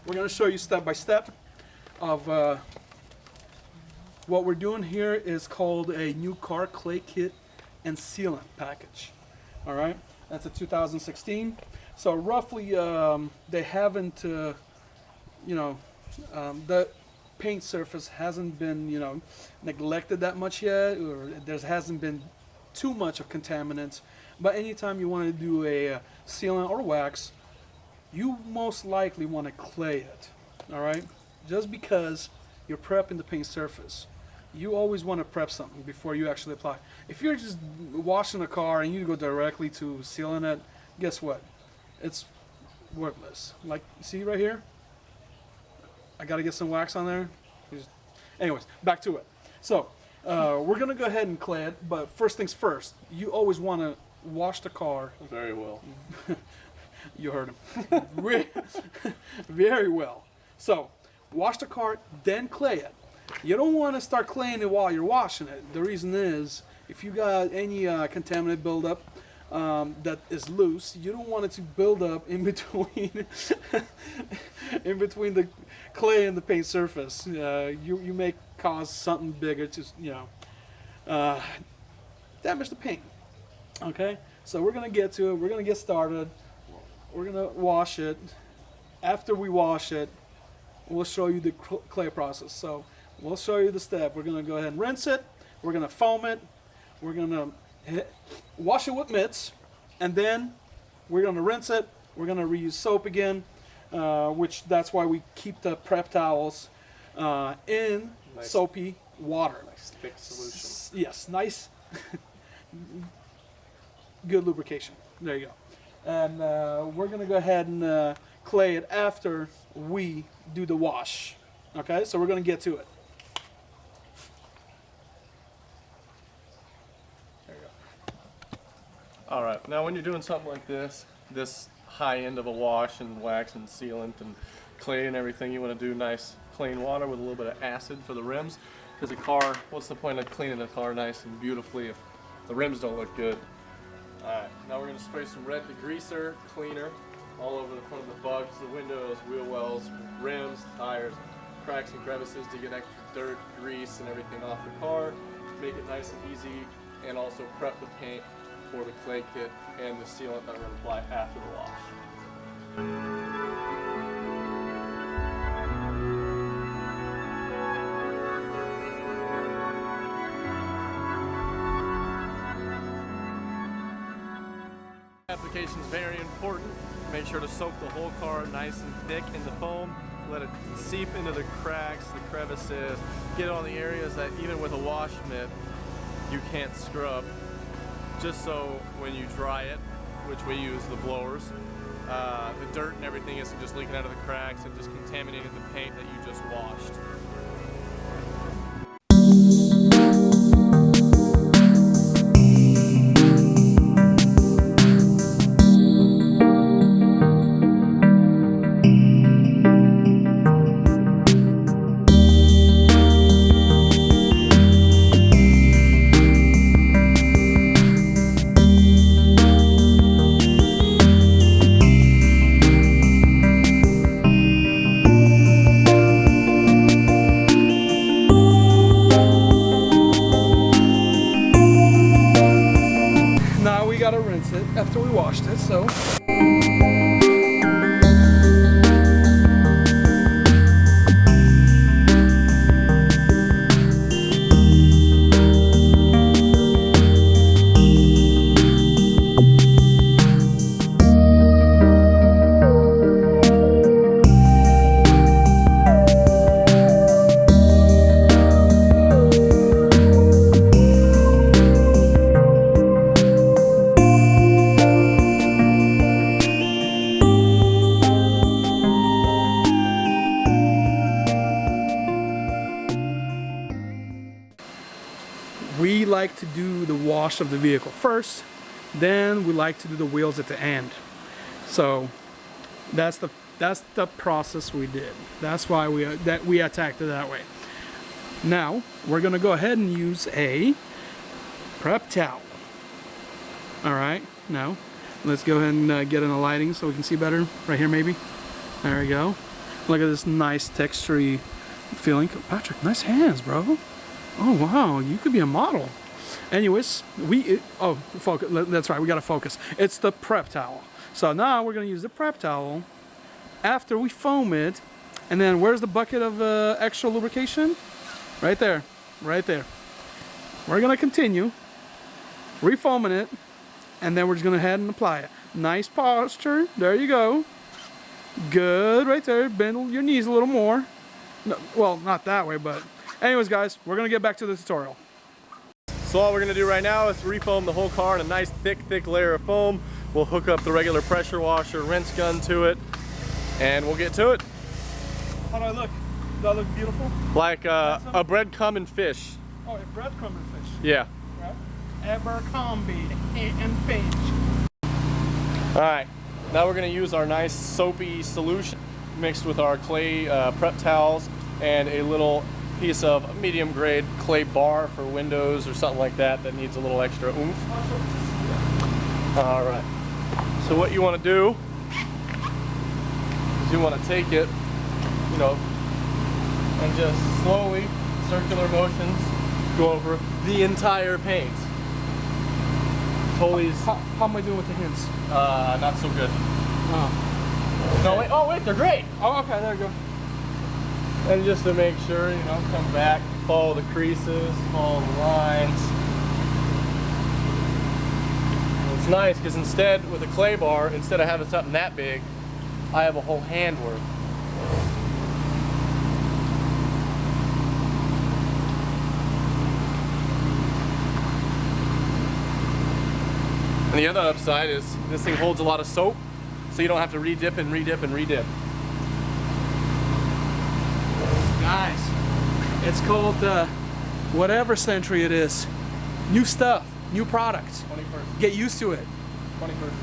we're going to show you step by step of what we're doing here is called a new car clay kit and sealant package. All right, that's a 2016. So roughly, they haven't, the paint surface hasn't been, neglected that much yet, or there hasn't been too much of contaminants. But anytime you want to do a sealant or wax, you most likely want to clay it. All right, just because you're prepping the paint surface. You always want to prep something before you actually apply. If you're just washing a car and you go directly to sealing it, guess what? It's worthless. Like, see right here? I got to get some wax on there. Anyways, back to it. So, we're going to go ahead and clay it, but first things first, you always want to wash the car. Very well. You heard him. Very well. So, wash the car, then clay it. You don't want to start claying it while you're washing it. The reason is, if you got any contaminant buildup that is loose, you don't want it to build up in between in between the clay and the paint surface. You may cause something bigger to damage the paint. Okay, so we're gonna get to it. We're gonna get started. We're gonna wash it. After we wash it, we'll show you the clay process. So we'll show you the step. We're going to go ahead and rinse it. We're going to foam it. We're going to wash it with mitts. And then we're going to rinse it. We're going to reuse soap again, which that's why we keep the prep towels in nice, soapy water. Nice thick solution. Yes, nice, good lubrication. There you go. And we're going to go ahead and clay it after we do the wash. Okay, so we're going to get to it. All right, now when you're doing something like this high end of a wash and wax and sealant and clay and everything, you want to do nice clean water with a little bit of acid for the rims, because a car, what's the point of cleaning a car nice and beautifully if the rims don't look good? All right, now we're going to spray some red degreaser cleaner all over the front of the bugs, the windows, wheel wells, rims, tires, cracks and crevices to get extra dirt, grease, and everything off the car, make it nice and easy, and also prep the paint for the clay kit and the sealant that we're going to apply after the wash. Application is very important. Make sure to soak the whole car nice and thick in the foam. Let it seep into the cracks, the crevices, get on the areas that even with a wash mitt you can't scrub. Just so when you dry it, which we use the blowers, the dirt and everything isn't just leaking out of the cracks and just contaminating the paint that you just washed. Gotta rinse it after we washed it, so we like to do the wash of the vehicle first, then we like to do the wheels at the end. So that's the process we did. That's why we attacked it that way. Now we're gonna go ahead and use a prep towel. All right, now let's go ahead and get in the lighting so we can see better. Right here maybe. There we go. Look at this nice textury feeling. Patrick, nice hands, bro. Oh wow, you could be a model. Anyways, focus. That's right, we gotta focus. It's the prep towel. So now we're gonna use the prep towel after we foam it, and then where's the bucket of extra lubrication? Right there, right there. We're gonna continue refoaming it, and then we're just gonna head and apply it. Nice posture. There you go. Good, right there. Bend your knees a little more. No, well, not that way, but anyways, guys, we're gonna get back to the tutorial. So all we're gonna do right now is refoam the whole car in a nice thick layer of foam. We'll hook up the regular pressure washer rinse gun to it, and we'll get to it. How do I look? Do I look beautiful? Like a breadcrumbing fish. Oh, a breadcrumbing fish. Yeah. Right. Abercrombie and Finch. All right, now we're gonna use our nice soapy solution mixed with our clay prep towels and a little piece of medium grade clay bar for windows or something like that that needs a little extra oomph. All right, so what you want to do is you want to take it, you know, and just slowly, circular motions, go over the entire paint. Totally. How am I doing with the hints? Not so good. Oh. No, wait, oh wait, they're great. Oh, okay, there you go. And just to make sure, you know, come back, follow the creases, follow the lines. And it's nice because instead, with a clay bar, instead of having something that big, I have a whole hand worth. And the other upside is this thing holds a lot of soap, so you don't have to re-dip and re-dip and re-dip. Guys, it's called whatever century it is. New stuff, new products. 21st. Get used to it. 21st.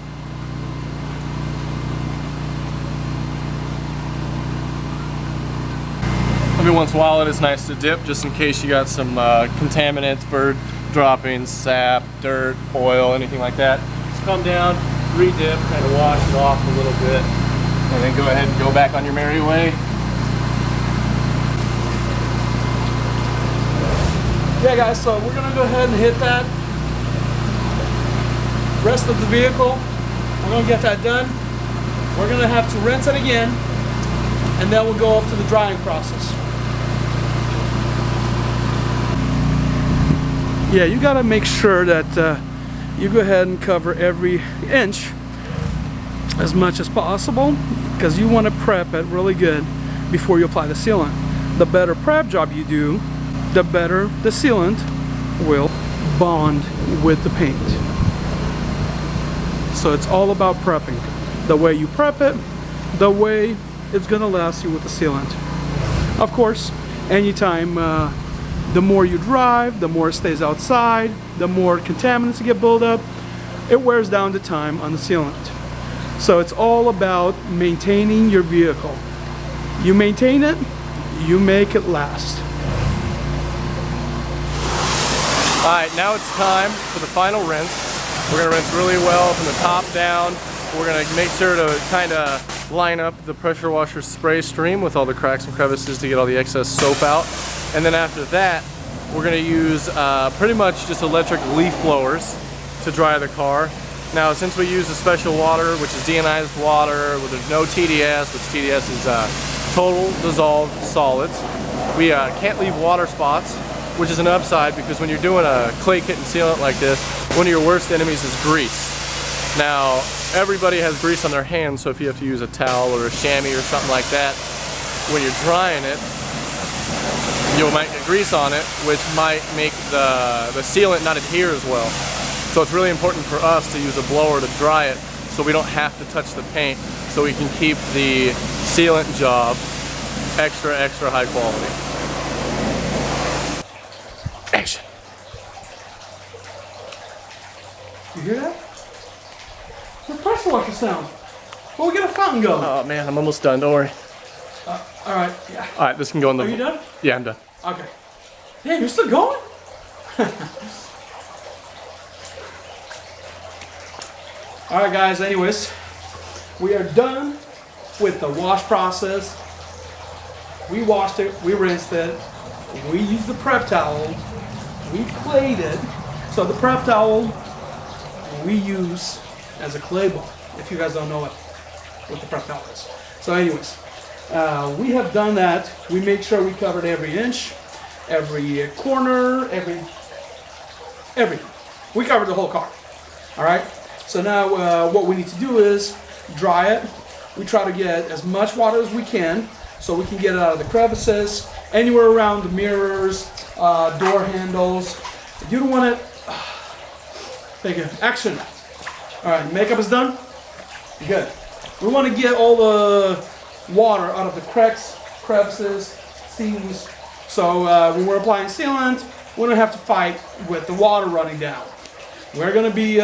Every once in a while it is nice to dip just in case you got some contaminants, bird droppings, sap, dirt, oil, anything like that. Just come down, re-dip, kind of wash it off a little bit, and then go ahead and go back on your merry way. Yeah guys, so we're gonna go ahead and hit that rest of the vehicle. We're gonna get that done. We're gonna have to rinse it again, and then we'll go up to the drying process. Yeah, you gotta make sure that you go ahead and cover every inch as much as possible, because you want to prep it really good before you apply the sealant. The better prep job you do, the better the sealant will bond with the paint. So it's all about prepping. The way you prep it, the way it's gonna last you with the sealant. Of course, anytime the more you drive, the more it stays outside, the more contaminants get built up, it wears down the time on the sealant. So it's all about maintaining your vehicle. You maintain it, you make it last. All right, now it's time for the final rinse. We're gonna rinse really well from the top down. We're gonna make sure to kind of line up the pressure washer spray stream with all the cracks and crevices to get all the excess soap out. And then after that, we're gonna use pretty much just electric leaf blowers to dry the car. Now, since we use a special water, which is deionized water, where there's no TDS, which TDS is total dissolved solids, we can't leave water spots, which is an upside because when you're doing a clay kit and sealant like this, one of your worst enemies is grease. Now, everybody has grease on their hands, so if you have to use a towel or a chamois or something like that, when you're drying it, you might get grease on it, which might make the sealant not adhere as well. So it's really important for us to use a blower to dry it so we don't have to touch the paint, so we can keep the sealant job extra high quality. Action. You hear that? The pressure washer sound. Well, we get a fountain going. Oh man, I'm almost done, don't worry. All right, yeah. All right, this can go in the... Are you done? Yeah, I'm done. Okay. Damn, you're still going? All right, guys, anyways, we are done with the wash process. We washed it, we rinsed it, we used the prep towel, we clayed it. So the prep towel we use as a clay ball, if you guys don't know what the prep towel is. So anyways, we have done that. We made sure we covered every inch, every corner, everything. We covered the whole car. All right. So now what we need to do is dry it. We try to get as much water as we can so we can get it out of the crevices, anywhere around the mirrors, door handles. You don't want it. Thank you. Action. All right. Makeup is done. Good. We want to get all the water out of the cracks, crevices, seams. So when we're applying sealant, we don't have to fight with the water running down. We're going to be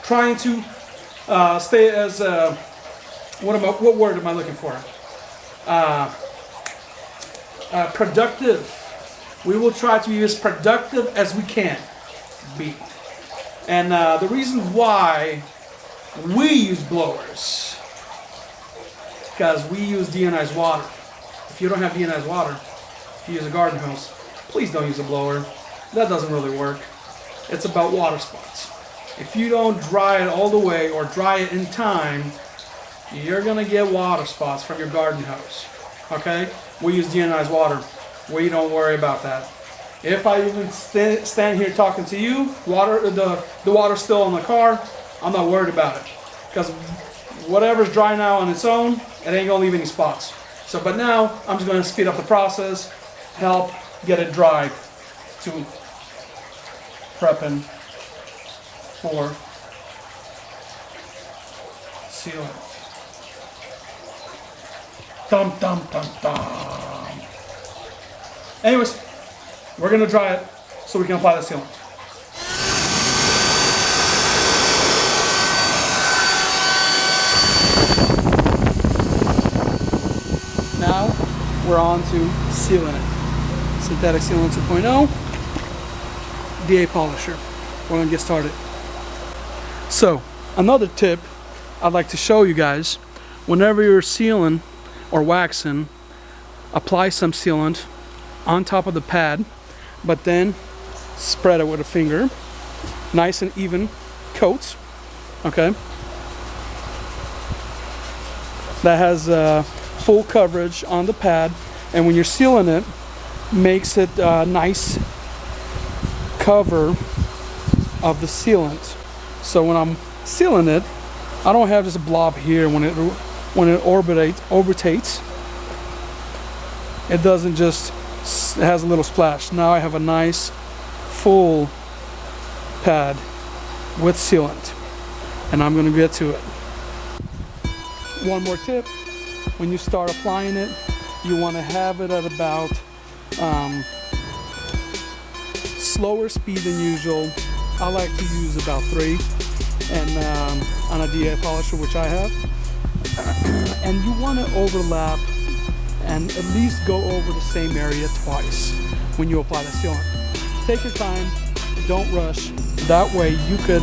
trying to stay as what word am I looking for? Productive. We will try to be as productive as we can be. And the reason why we use blowers, because we use deionized water. If you don't have deionized water, if you use a garden hose, please don't use a blower. That doesn't really work. It's about water spots. If you don't dry it all the way or dry it in time, you're gonna get water spots from your garden hose. Okay? We use deionized water. We don't worry about that. If I even stand here talking to you, the water's still in the car, I'm not worried about it. Because whatever's dry now on its own, it ain't gonna leave any spots. So, but now, I'm just gonna speed up the process, help get it dry to prepping for sealant. Dum dum dum dum. Anyways, we're gonna dry it so we can apply the sealant. Now we're on to SEALANT. Synthetic Sealant 2.0 DA polisher. We're gonna get started. So another tip I'd like to show you guys: whenever you're sealing or waxing, apply some sealant on top of the pad, but then spread it with a finger, nice and even coats. Okay, that has full coverage on the pad, and when you're sealing it, makes it a nice cover of the sealant. So when I'm sealing it, I don't have just a blob here. When it orbitates, it doesn't just, it has a little splash. Now I have a nice full pad with sealant, and I'm going to get to it. One more tip: when you start applying it, you want to have it at about slower speed than usual. I like to use about 3, and on a DA polisher, which I have. And you want to overlap and at least go over the same area twice when you apply the sealant. Take your time, don't rush. That way you could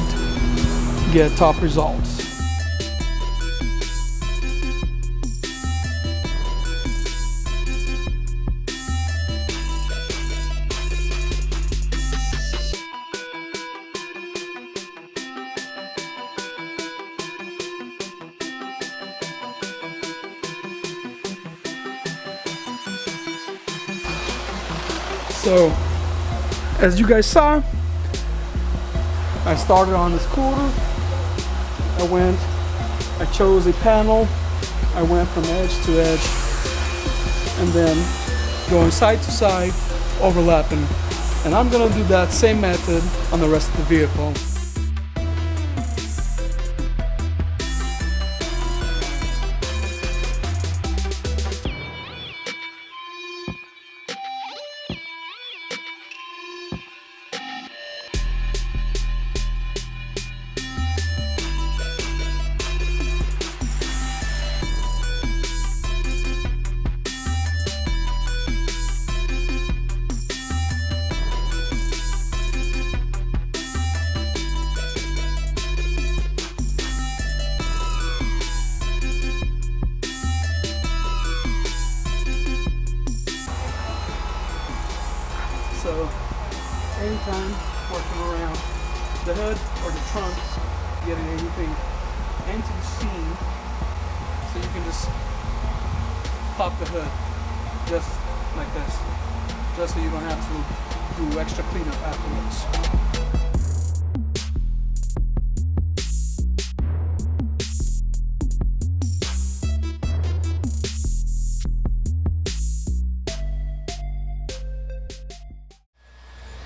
get top results. So, as you guys saw, I started on this quarter. I chose a panel. I went from edge to edge, and then going side to side, overlapping. And I'm gonna do that same method on the rest of the vehicle. time working around the hood or the trunk, getting anything into the seam, so you can just pop the hood just like this, just so you don't have to do extra cleanup afterwards.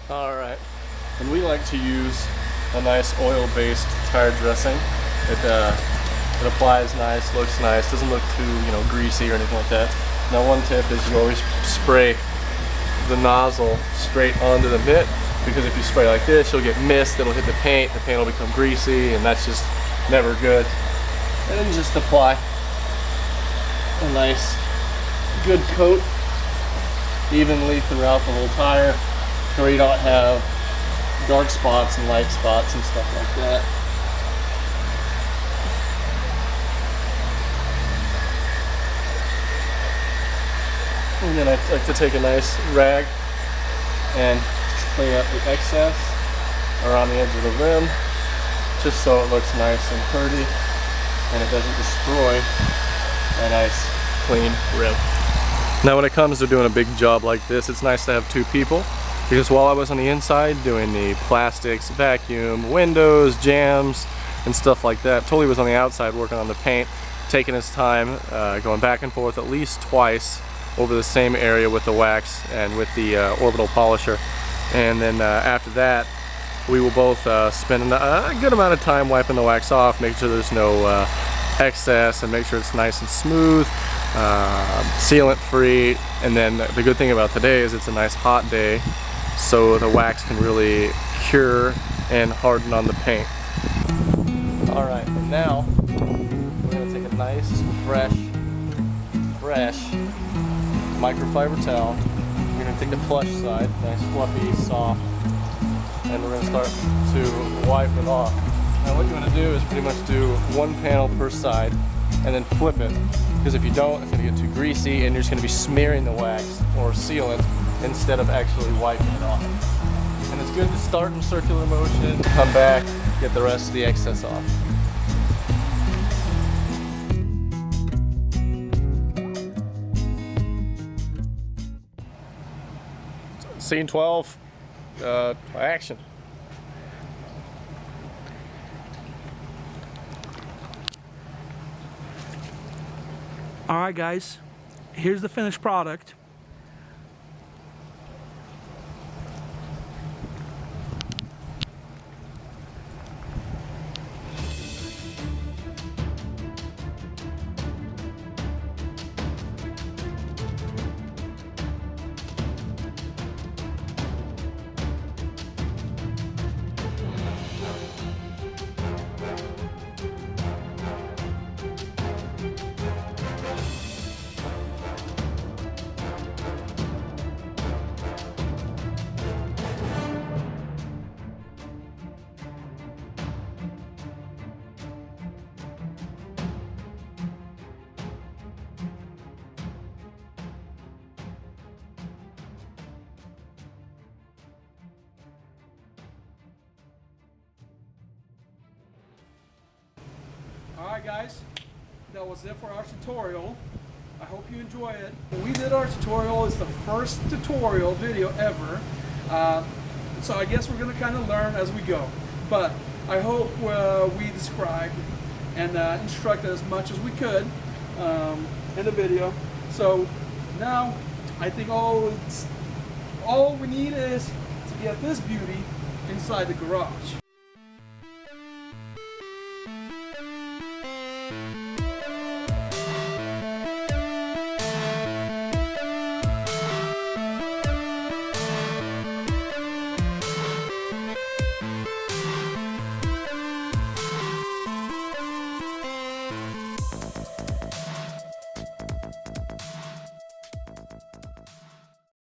Alright, and we like to use a nice oil-based tire dressing. It applies nice, looks nice, doesn't look too, greasy or anything like that. Now one tip is you always spray the nozzle straight onto the mitt, because if you spray like this, you'll get mist, it'll hit the paint will become greasy, and that's just never good. And then just apply a nice, good coat evenly throughout the whole tire, so you don't have dark spots and light spots and stuff like that. And then I like to take a nice rag and clean up the excess around the edge of the rim, just so it looks nice and pretty and it doesn't destroy a nice clean rim. Now when it comes to doing a big job like this, it's nice to have two people, because while I was on the inside doing the plastics, vacuum, windows, jams, and stuff like that, Tully was on the outside working on the paint, taking his time, going back and forth at least twice over the same area with the wax and with the orbital polisher. And then after that, we will both spend a good amount of time wiping the wax off, making sure there's no excess and make sure it's nice and smooth, sealant free. And then the good thing about today is it's a nice hot day, so the wax can really cure and harden on the paint. Alright, and now we're going to take a nice, fresh microfiber towel. We're going to take the plush side, nice fluffy, soft, and we're going to start to wipe it off. Now what you want to do is pretty much do one panel per side and then flip it, because if you don't, it's going to get too greasy and you're just going to be smearing the wax or sealant instead of actually wiping it off. And it's good to start in circular motion, come back, get the rest of the excess off. Scene 12, action. All right, guys, here's the finished product. Alright guys, that was it for our tutorial. I hope you enjoy it. When we did our tutorial, it's the first tutorial video ever. So I guess we're going to kind of learn as we go. But I hope we described and instructed as much as we could in the video. So now I think all we need is to get this beauty inside the garage.